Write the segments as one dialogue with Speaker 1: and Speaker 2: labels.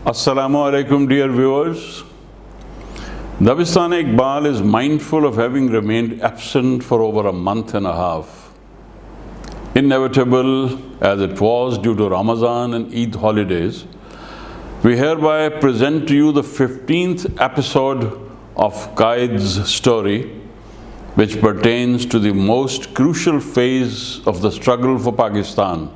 Speaker 1: Assalamu alaikum, dear viewers. Dabistan-e-Iqbal is mindful of having remained absent for over a month and a half. Inevitable as it was due to Ramadan and Eid holidays, we hereby present to you the 15th episode of Quaid's story, which pertains to the most crucial phase of the struggle for Pakistan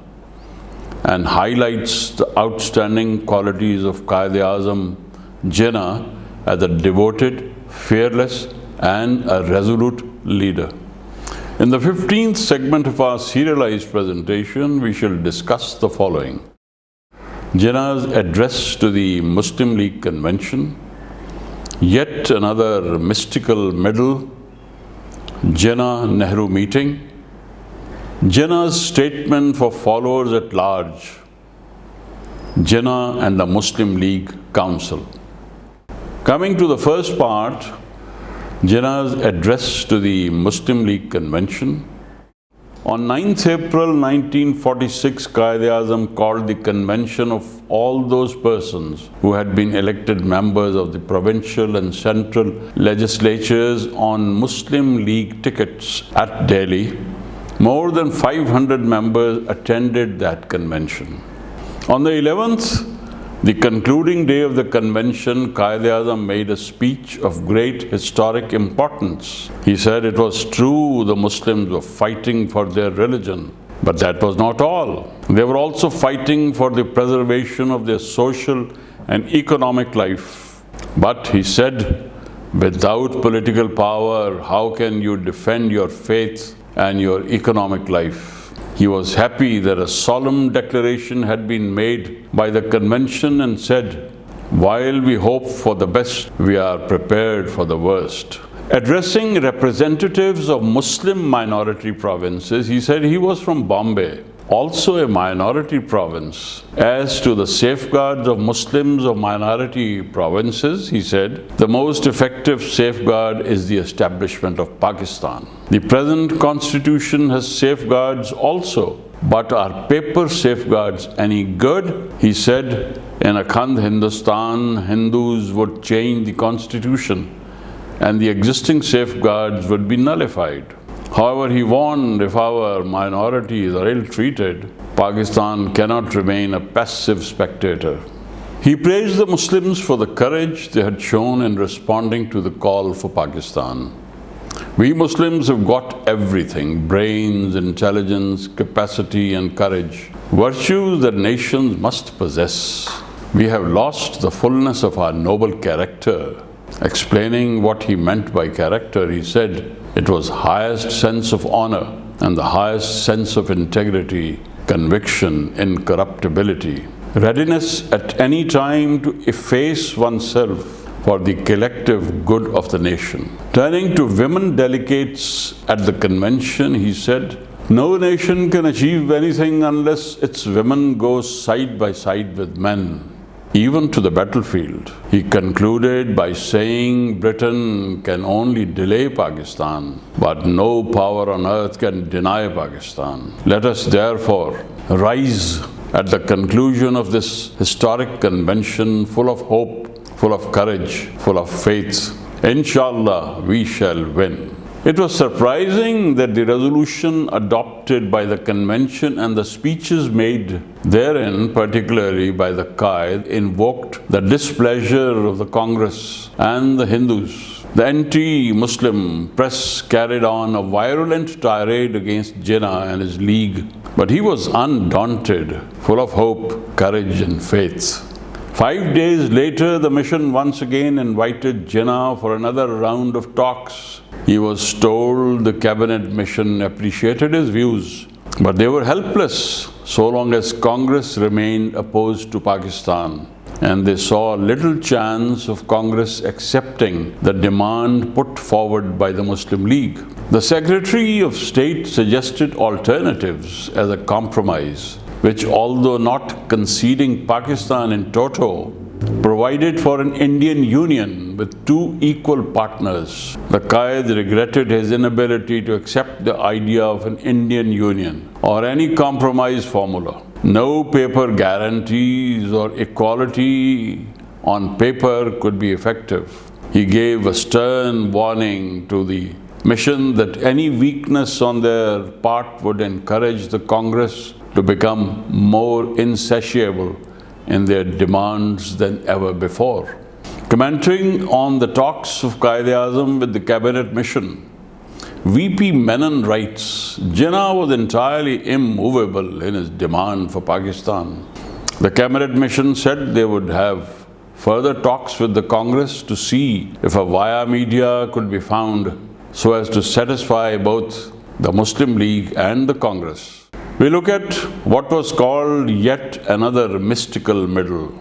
Speaker 1: and highlights the outstanding qualities of Quaid Azam, Jinnah, as a devoted, fearless and a resolute leader. In the 15th segment of our serialized presentation, we shall discuss the following: Jinnah's address to the Muslim League Convention, yet another mystical medal, Jinnah-Nehru meeting, Jinnah's statement for followers at large, Jinnah and the Muslim League Council. Coming to the first part, Jinnah's address to the Muslim League Convention. On 9th April 1946, Quaid Azam called the convention of all those persons who had been elected members of the provincial and central legislatures on Muslim League tickets at Delhi. More than 500 members attended that convention. On the 11th, the concluding day of the convention, Quaid Azam made a speech of great historic importance. He said it was true the Muslims were fighting for their religion, but that was not all. They were also fighting for the preservation of their social and economic life. But he said, without political power, how can you defend your faith and your economic life? He was happy that a solemn declaration had been made by the convention and said, while we hope for the best, we are prepared for the worst. Addressing representatives of Muslim minority provinces, he said he was from Bombay, also a minority province. As to the safeguards of Muslims of minority provinces, he said, the most effective safeguard is the establishment of Pakistan. The present constitution has safeguards also, but are paper safeguards any good? He said, in Akhand Hindustan, Hindus would change the constitution and the existing safeguards would be nullified. However, he warned if our minorities are ill-treated, Pakistan cannot remain a passive spectator. He praised the Muslims for the courage they had shown in responding to the call for Pakistan. We Muslims have got everything: brains, intelligence, capacity and courage, virtues that nations must possess. We have lost the fullness of our noble character. Explaining what he meant by character, he said, it was highest sense of honor and the highest sense of integrity, conviction, incorruptibility, readiness at any time to efface oneself for the collective good of the nation. Turning to women delegates at the convention, he said, no nation can achieve anything unless its women go side by side with men, even to the battlefield. He concluded by saying Britain can only delay Pakistan, but no power on earth can deny Pakistan. Let us therefore rise at the conclusion of this historic convention full of hope, full of courage, full of faith. Inshallah, we shall win. It was surprising that the resolution adopted by the convention and the speeches made therein, particularly by the Quaid, invoked the displeasure of the Congress and the Hindus. The anti-Muslim press carried on a virulent tirade against Jinnah and his league, but he was undaunted, full of hope, courage and faith. 5 days later, the mission once again invited Jinnah for another round of talks. He was told the cabinet mission appreciated his views, but they were helpless so long as Congress remained opposed to Pakistan, and they saw little chance of Congress accepting the demand put forward by the Muslim League. The Secretary of State suggested alternatives as a compromise, which, although not conceding Pakistan in toto, provided for an Indian union with two equal partners. The Quaid regretted his inability to accept the idea of an Indian union or any compromise formula. No paper guarantees or equality on paper could be effective. He gave a stern warning to the mission that any weakness on their part would encourage the Congress to become more insatiable in their demands than ever before. Commenting on the talks of Quaid-e-Azam with the cabinet mission, VP Menon writes, Jinnah was entirely immovable in his demand for Pakistan. The cabinet mission said they would have further talks with the Congress to see if a via media could be found so as to satisfy both the Muslim League and the Congress. We look at what was called yet another mystical middle.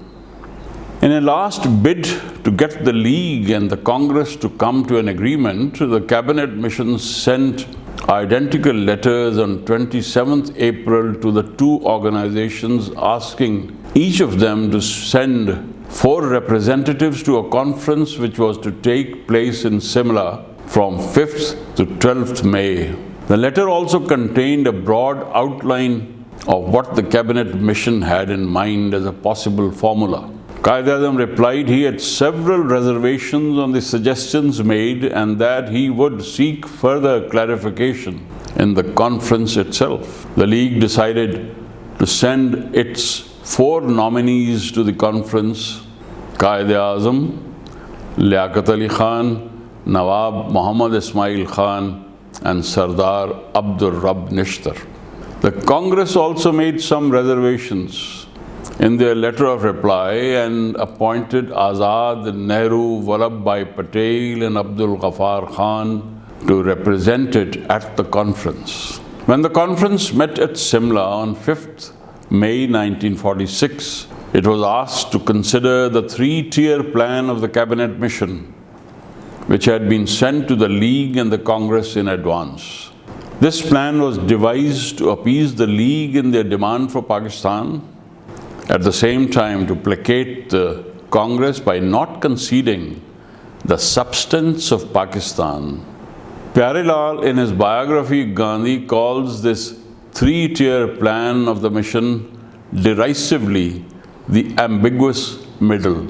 Speaker 1: In a last bid to get the League and the Congress to come to an agreement, the cabinet mission sent identical letters on 27th April to the two organizations asking each of them to send 4 representatives to a conference which was to take place in Simla from 5th to 12th May. The letter also contained a broad outline of what the cabinet mission had in mind as a possible formula. Quaid-e-Azam replied he had several reservations on the suggestions made and that he would seek further clarification in the conference itself. The League decided to send its 4 nominees to the conference: Quaid-e-Azam, Liaquat Ali Khan, Nawab Muhammad Ismail Khan, and Sardar Abdur Rab Nishtar. The Congress also made some reservations in their letter of reply and appointed Azad, Nehru, Vallabhbhai Patel and Abdul Ghaffar Khan to represent it at the conference. When the conference met at Simla on 5th May 1946, it was asked to consider the 3-tier plan of the cabinet mission, which had been sent to the League and the Congress in advance. This plan was devised to appease the League in their demand for Pakistan, at the same time to placate the Congress by not conceding the substance of Pakistan. Pyare Lal, in his biography, Gandhi calls this 3-tier plan of the mission derisively the ambiguous middle.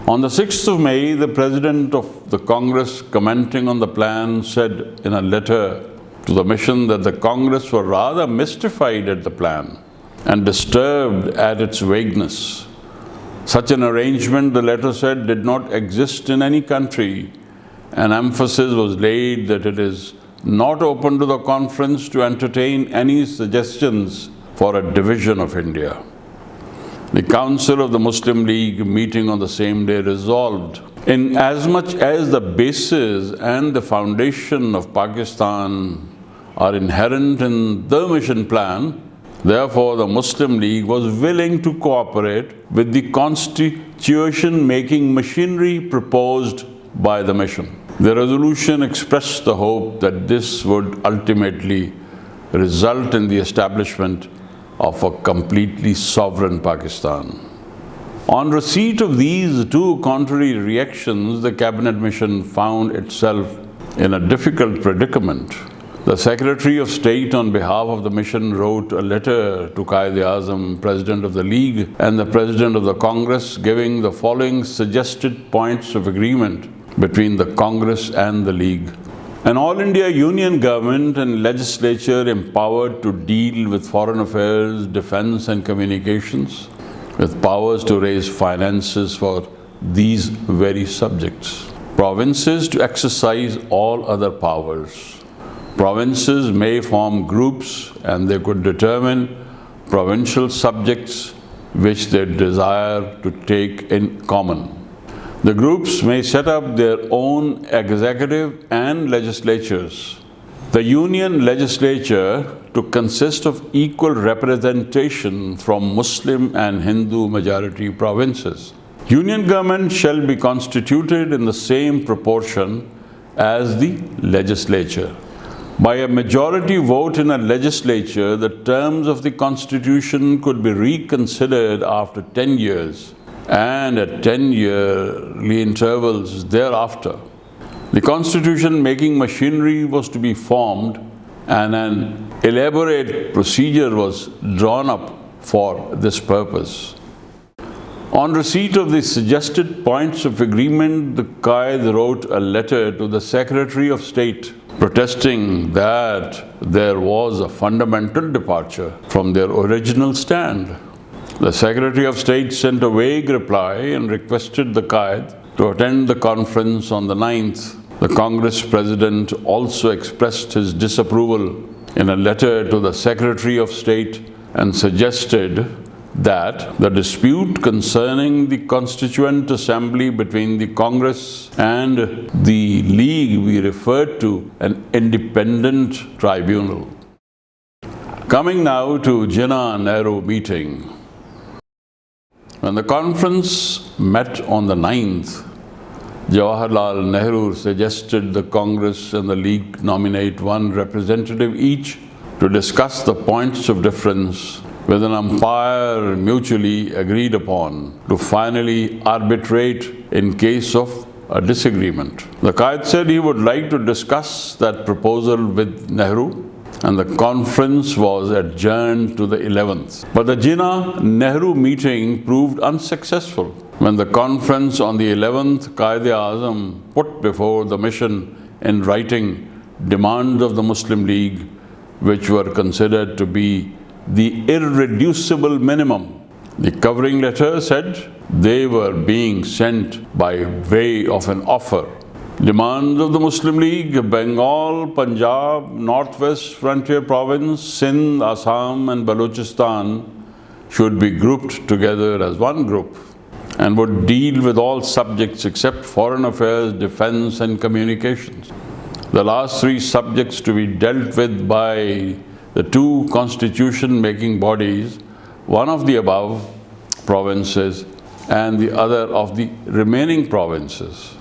Speaker 1: On the 6th of May, the President of the Congress, commenting on the plan, said in a letter to the mission that the Congress were rather mystified at the plan and disturbed at its vagueness. Such an arrangement, the letter said, did not exist in any country, and emphasis was laid that it is not open to the conference to entertain any suggestions for a division of India. The Council of the Muslim League, meeting on the same day, resolved, in as much as the basis and the foundation of Pakistan are inherent in the mission plan, therefore the Muslim League was willing to cooperate with the constitution-making machinery proposed by the mission. The resolution expressed the hope that this would ultimately result in the establishment of a completely sovereign Pakistan. On receipt of these 2 contrary reactions, the cabinet mission found itself in a difficult predicament. The Secretary of State on behalf of the mission wrote a letter to Quaid-e-Azam, President of the League, and the President of the Congress, giving the following suggested points of agreement between the Congress and the League. An All India Union government and legislature empowered to deal with foreign affairs, defense and communications, with powers to raise finances for these very subjects. Provinces to exercise all other powers. Provinces may form groups and they could determine provincial subjects which they desire to take in common. The groups may set up their own executive and legislatures. The union legislature to consist of equal representation from Muslim and Hindu majority provinces. Union government shall be constituted in the same proportion as the legislature. By a majority vote in a legislature, the terms of the constitution could be reconsidered after 10 years and at 10-yearly intervals thereafter. The constitution-making machinery was to be formed and an elaborate procedure was drawn up for this purpose. On receipt of the suggested points of agreement, the Quaid wrote a letter to the Secretary of State protesting that there was a fundamental departure from their original stand. The Secretary of State sent a vague reply and requested the Quaid to attend the conference on the 9th. The Congress President also expressed his disapproval in a letter to the Secretary of State and suggested that the dispute concerning the Constituent Assembly between the Congress and the League be referred to an independent tribunal. Coming now to Jinnah-Nehru meeting. When the conference met on the 9th, Jawaharlal Nehru suggested the Congress and the League nominate one representative each to discuss the points of difference with an umpire mutually agreed upon to finally arbitrate in case of a disagreement. The Quaid said he would like to discuss that proposal with Nehru, and the conference was adjourned to the 11th. But the Jinnah-Nehru meeting proved unsuccessful. When the conference on the 11th, Quaid-e-Azam put before the mission in writing demands of the Muslim League, which were considered to be the irreducible minimum. The covering letter said they were being sent by way of an offer. Demands of the Muslim League: Bengal, Punjab, Northwest Frontier Province, Sindh, Assam and Balochistan should be grouped together as one group and would deal with all subjects except foreign affairs, defense and communications. The last three subjects to be dealt with by the two constitution-making bodies, one of the above provinces and the other of the remaining provinces.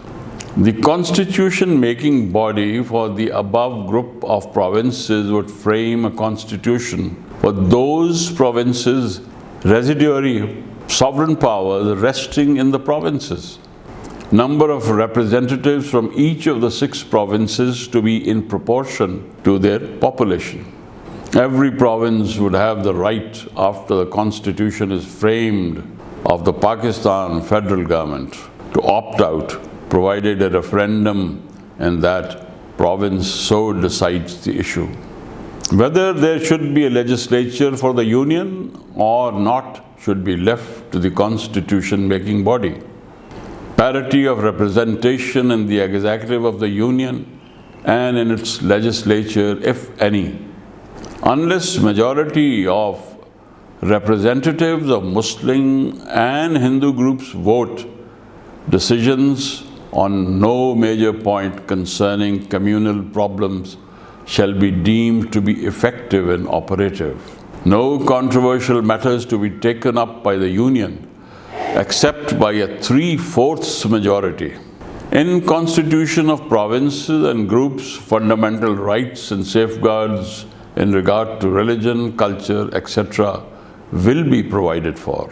Speaker 1: The constitution-making body for the above group of provinces would frame a constitution for those provinces' residuary sovereign powers resting in the provinces. Number of representatives from each of the 6 provinces to be in proportion to their population. Every province would have the right, after the constitution is framed, of the Pakistan federal government to opt out, provided a referendum in that province so decides the issue. Whether there should be a legislature for the union or not should be left to the constitution-making body. Parity of representation in the executive of the union and in its legislature, if any. Unless majority of representatives of Muslim and Hindu groups vote, decisions on no major point concerning communal problems shall be deemed to be effective and operative. No controversial matters to be taken up by the union except by a 3/4 majority. In constitution of provinces and groups, fundamental rights and safeguards in regard to religion, culture, etc. will be provided for.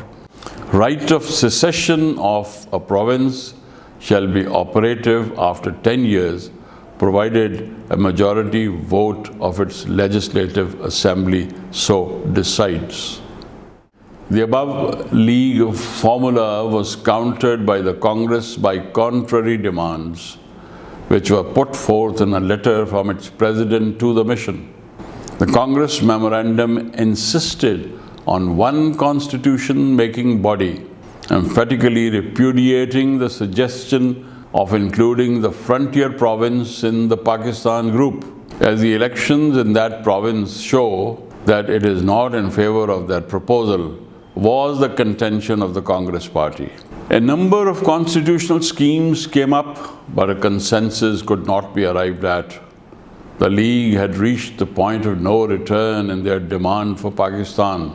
Speaker 1: Right of secession of a province shall be operative after 10 years, provided a majority vote of its legislative assembly so decides. The above League formula was countered by the Congress by contrary demands, which were put forth in a letter from its president to the mission. The Congress memorandum insisted on one constitution-making body, emphatically repudiating the suggestion of including the frontier province in the Pakistan group, as the elections in that province show that it is not in favor of that proposal, was the contention of the Congress party. A number of constitutional schemes came up, but a consensus could not be arrived at. The League had reached the point of no return in their demand for Pakistan.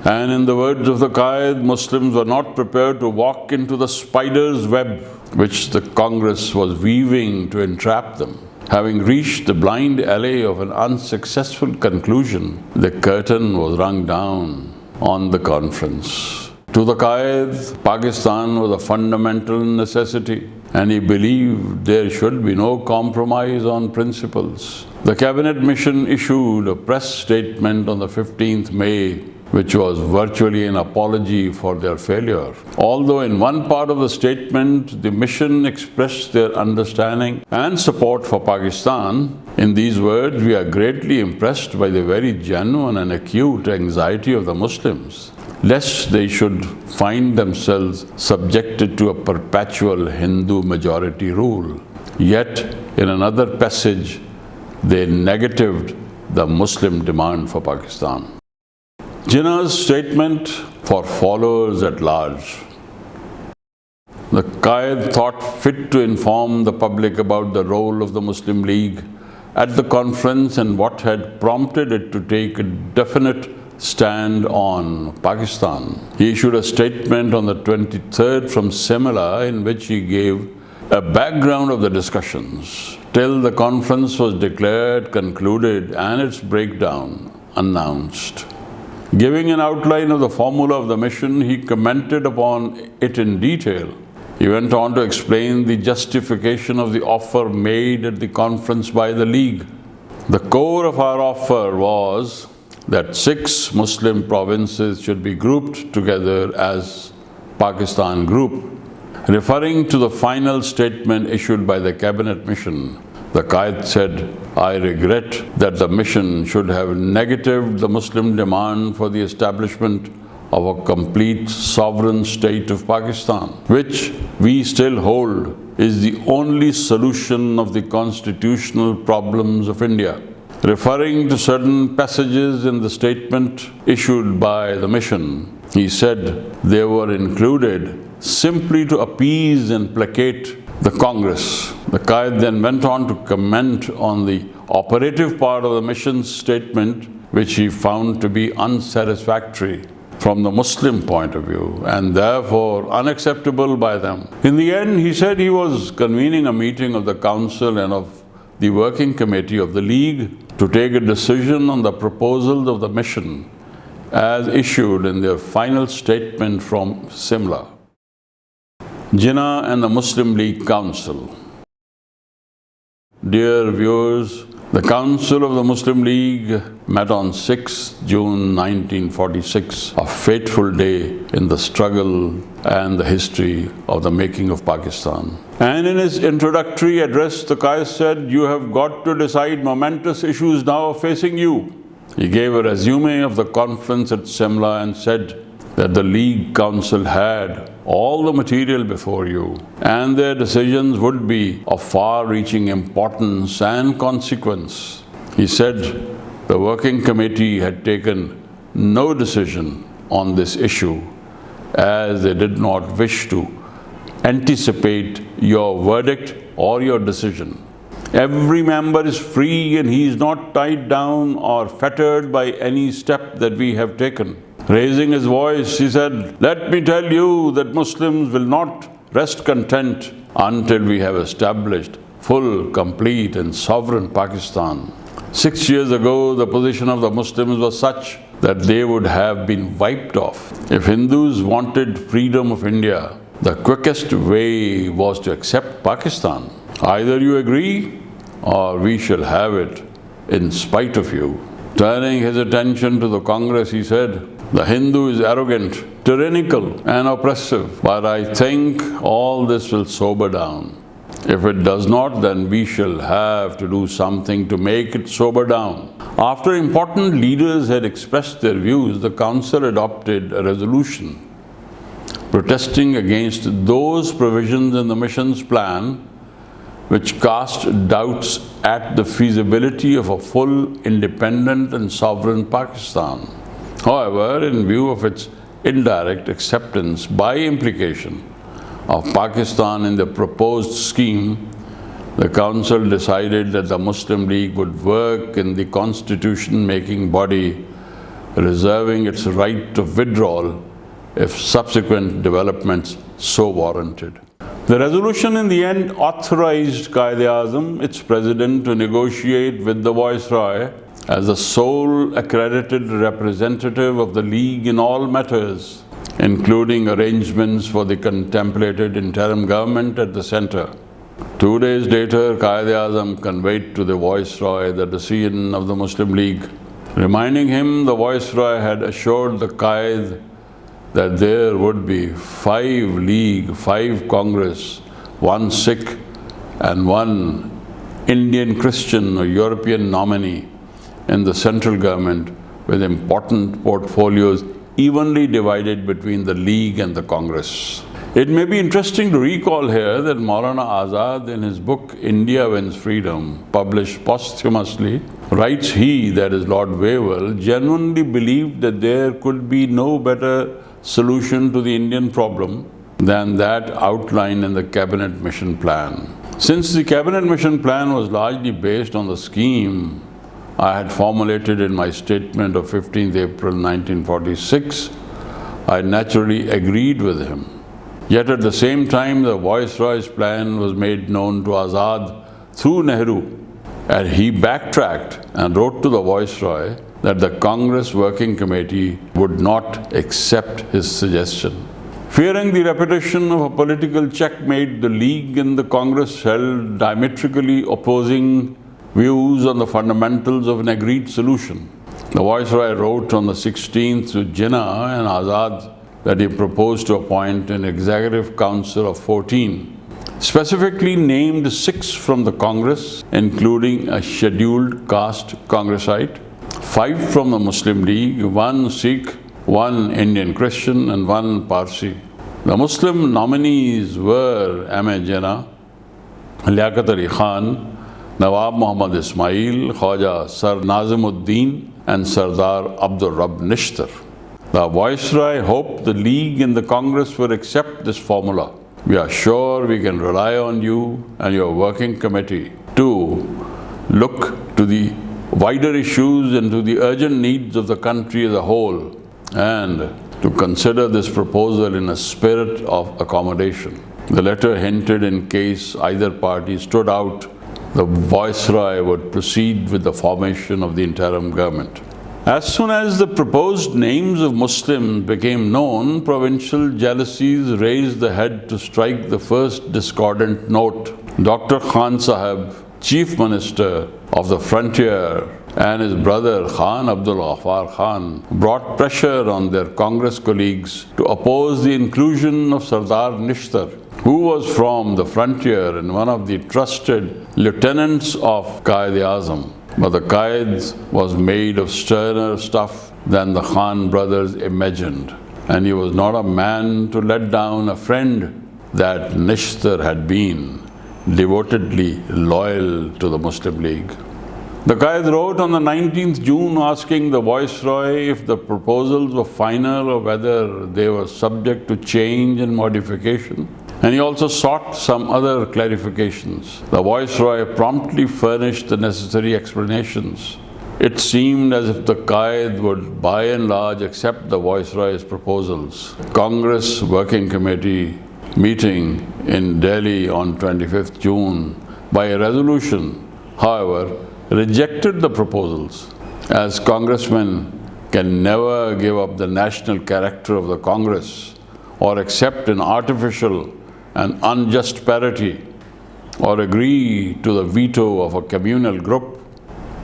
Speaker 1: And in the words of the Quaid, Muslims were not prepared to walk into the spider's web which the Congress was weaving to entrap them. Having reached the blind alley of an unsuccessful conclusion, the curtain was rung down on the conference. To the Quaid, Pakistan was a fundamental necessity, and he believed there should be no compromise on principles. The cabinet mission issued a press statement on the 15th May, which was virtually an apology for their failure. Although in one part of the statement, the mission expressed their understanding and support for Pakistan, in these words, we are greatly impressed by the very genuine and acute anxiety of the Muslims, lest they should find themselves subjected to a perpetual Hindu majority rule. Yet, in another passage, they negatived the Muslim demand for Pakistan. Jinnah's statement for followers at large. The Quaid thought fit to inform the public about the role of the Muslim League at the conference and what had prompted it to take a definite stand on Pakistan. He issued a statement on the 23rd from Simla in which he gave a background of the discussions till the conference was declared concluded and its breakdown announced. Giving an outline of the formula of the mission, he commented upon it in detail. He went on to explain the justification of the offer made at the conference by the League. The core of our offer was that 6 Muslim provinces should be grouped together as Pakistan Group. Referring to the final statement issued by the cabinet mission, the Quaid said, I regret that the mission should have negatived the Muslim demand for the establishment of a complete sovereign state of Pakistan, which we still hold is the only solution of the constitutional problems of India. Referring to certain passages in the statement issued by the mission, he said they were included simply to appease and placate the Congress. The Quaid then went on to comment on the operative part of the mission's statement, which he found to be unsatisfactory from the Muslim point of view and therefore unacceptable by them. In the end, he said he was convening a meeting of the Council and of the Working Committee of the League to take a decision on the proposals of the mission as issued in their final statement from Simla. Jinnah and the Muslim League Council. Dear viewers, the Council of the Muslim League met on 6 June 1946, a fateful day in the struggle and the history of the making of Pakistan. And in his introductory address, the Quaid said, you have got to decide momentous issues now facing you. He gave a resume of the conference at Simla and said that the League Council had all the material before you and their decisions would be of far-reaching importance and consequence. He said the Working Committee had taken no decision on this issue as they did not wish to anticipate your verdict or your decision. Every member is free and he is not tied down or fettered by any step that we have taken. Raising his voice, he said, let me tell you that Muslims will not rest content until we have established full, complete and sovereign Pakistan. 6 years ago, the position of the Muslims was such that they would have been wiped off. If Hindus wanted freedom of India, the quickest way was to accept Pakistan. Either you agree or we shall have it in spite of you. Turning his attention to the Congress, he said, the Hindu is arrogant, tyrannical and oppressive, but I think all this will sober down. If it does not, then we shall have to do something to make it sober down. After important leaders had expressed their views, the Council adopted a resolution protesting against those provisions in the mission's plan which cast doubts at the feasibility of a full, independent and sovereign Pakistan. However, in view of its indirect acceptance by implication of Pakistan in the proposed scheme, the Council decided that the Muslim League would work in the constitution-making body, reserving its right of withdrawal if subsequent developments so warranted. The resolution in the end authorized Quaid-e-Azam, its president, to negotiate with the Viceroy as the sole accredited representative of the League in all matters, including arrangements for the contemplated interim government at the centre. 2 days later, Quaid-e-Azam conveyed to the Viceroy the decision of the Muslim League. reminding him the Viceroy had assured the Quaid that there would be 5 League, 5 Congress, 1 Sikh and 1 Indian Christian or European nominee in the central government, with important portfolios evenly divided between the League and the Congress. It may be interesting to recall here that Maulana Azad, in his book India Wins Freedom, published posthumously, writes he, that is Lord Wavell, genuinely believed that there could be no better solution to the Indian problem than that outlined in the Cabinet Mission Plan. Since the Cabinet Mission Plan was largely based on the scheme I had formulated in my statement of 15th April 1946, I naturally agreed with him. Yet at the same time, the Viceroy's plan was made known to Azad through Nehru, and he backtracked and wrote to the Viceroy that the Congress Working Committee would not accept his suggestion. Fearing the repetition of a political checkmate, the League and the Congress held diametrically opposing views on the fundamentals of an agreed solution. The Viceroy wrote on the 16th to Jinnah and Azad that he proposed to appoint an Executive Council of 14, specifically named 6 from the Congress, including a scheduled caste Congressite, 5 from the Muslim League, 1 Sikh, 1 Indian Christian and 1 Parsi. The Muslim nominees were M.A. Jinnah, Liaquat Ali Khan, Nawab Muhammad Ismail, Khwaja Sir Nazimuddin and Sardar Abdul Rabb Nishtar. The Viceroy hoped the League and the Congress would accept this formula. We are sure we can rely on you and your working committee to look to the wider issues and to the urgent needs of the country as a whole, and to consider this proposal in a spirit of accommodation. The letter hinted in case either party stood out, the Viceroy would proceed with the formation of the interim government. As soon as the proposed names of Muslims became known, provincial jealousies raised the head to strike the first discordant note. Dr. Khan Sahib, Chief Minister of the Frontier, and his brother Khan Abdul Ghaffar Khan brought pressure on their Congress colleagues to oppose the inclusion of Sardar Nishtar, who was from the Frontier and one of the trusted lieutenants of Quaid Azam. But the Quaid was made of sterner stuff than the Khan brothers imagined, and he was not a man to let down a friend that Nishtar had been, devotedly loyal to the Muslim League. The Quaid wrote on the 19th June asking the Viceroy if the proposals were final or whether they were subject to change and modification, and he also sought some other clarifications. The Viceroy promptly furnished the necessary explanations. It seemed as if the Quaid would by and large accept the Viceroy's proposals. Congress Working Committee meeting in Delhi on 25th June by a resolution, however, rejected the proposals, as congressmen can never give up the national character of the Congress or accept an artificial and unjust parity or agree to the veto of a communal group.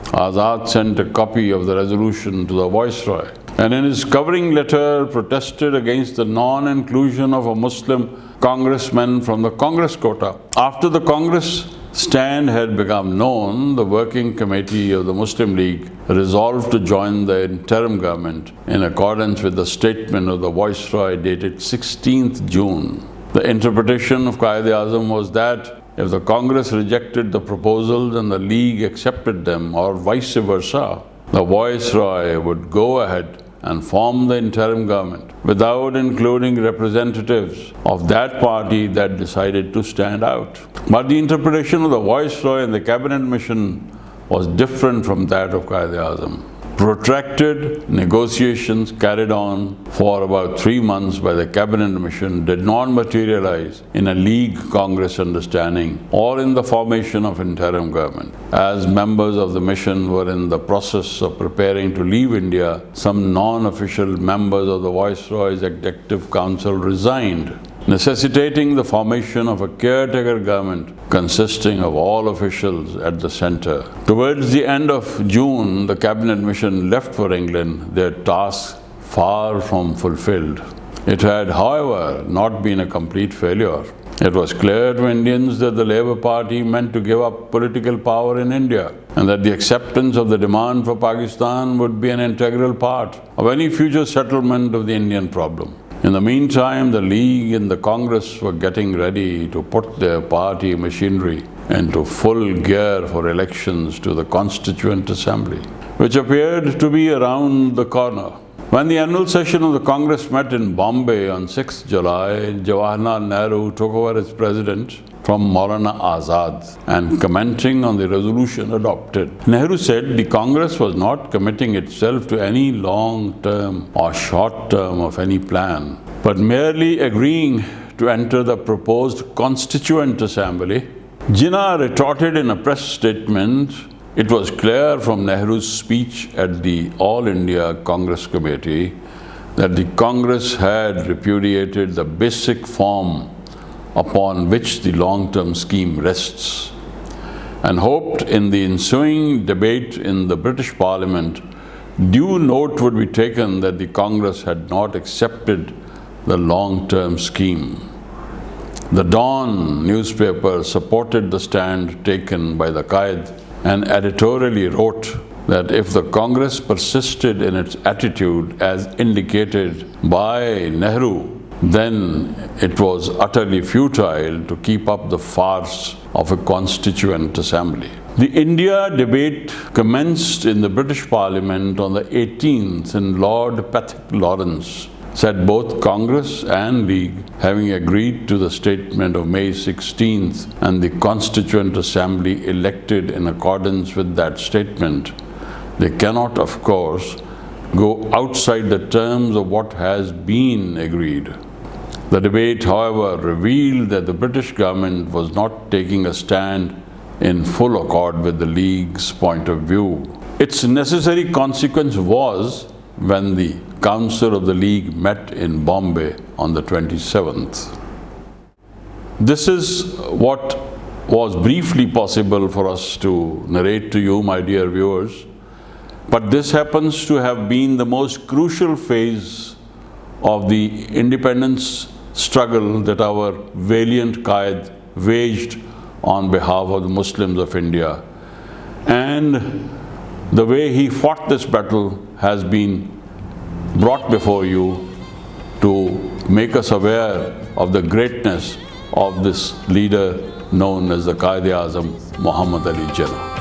Speaker 1: Azad sent a copy of the resolution to the Viceroy, and in his covering letter protested against the non-inclusion of a Muslim congressman from the Congress quota. After the Congress stand had become known, the Working Committee of the Muslim League resolved to join the interim government in accordance with the statement of the Viceroy dated 16th June. The interpretation of Quaid Azam was that if the Congress rejected the proposals and the League accepted them, or vice versa, the Viceroy would go ahead and form the interim government without including representatives of that party that decided to stand out. But the interpretation of the Viceroy and the Cabinet Mission was different from that of Quaid Azam. Protracted negotiations carried on for about 3 months by the Cabinet Mission did not materialize in a League-Congress understanding or in the formation of interim government. As members of the mission were in the process of preparing to leave India, some non-official members of the Viceroy's Executive Council resigned. necessitating the formation of a caretaker government consisting of all officials at the center. Towards the end of June, the cabinet mission left for England, their task far from fulfilled. It had, however, not been a complete failure. It was clear to Indians that the Labour Party meant to give up political power in India, and that the acceptance of the demand for Pakistan would be an integral part of any future settlement of the Indian problem. In the meantime, the League and the Congress were getting ready to put their party machinery into full gear for elections to the Constituent Assembly, which appeared to be around the corner. When the annual session of the Congress met in Bombay on 6th July, Jawaharlal Nehru took over as president from Maulana Azad, and commenting on the resolution adopted, Nehru said the Congress was not committing itself to any long-term or short-term of any plan, but merely agreeing to enter the proposed Constituent Assembly. Jinnah retorted in a press statement, it was clear from Nehru's speech at the All India Congress Committee that the Congress had repudiated the basic form upon which the long-term scheme rests, and hoped in the ensuing debate in the British Parliament, due note would be taken that the Congress had not accepted the long-term scheme. The Dawn newspaper supported the stand taken by the Quaid and editorially wrote that if the Congress persisted in its attitude as indicated by Nehru, then it was utterly futile to keep up the farce of a Constituent Assembly. The India debate commenced in the British Parliament on the 18th, and Lord Patrick Lawrence said both Congress and League, having agreed to the statement of May 16th and the Constituent Assembly elected in accordance with that statement, they cannot, of course, go outside the terms of what has been agreed. The debate, however, revealed that the British government was not taking a stand in full accord with the League's point of view. Its necessary consequence was when the Council of the League met in Bombay on the 27th. This is what was briefly possible for us to narrate to you, my dear viewers, but this happens to have been the most crucial phase of the independence struggle that our valiant Quaid waged on behalf of the Muslims of India. And the way he fought this battle has been brought before you to make us aware of the greatness of this leader known as the Quaid-e-Azam Muhammad Ali Jinnah.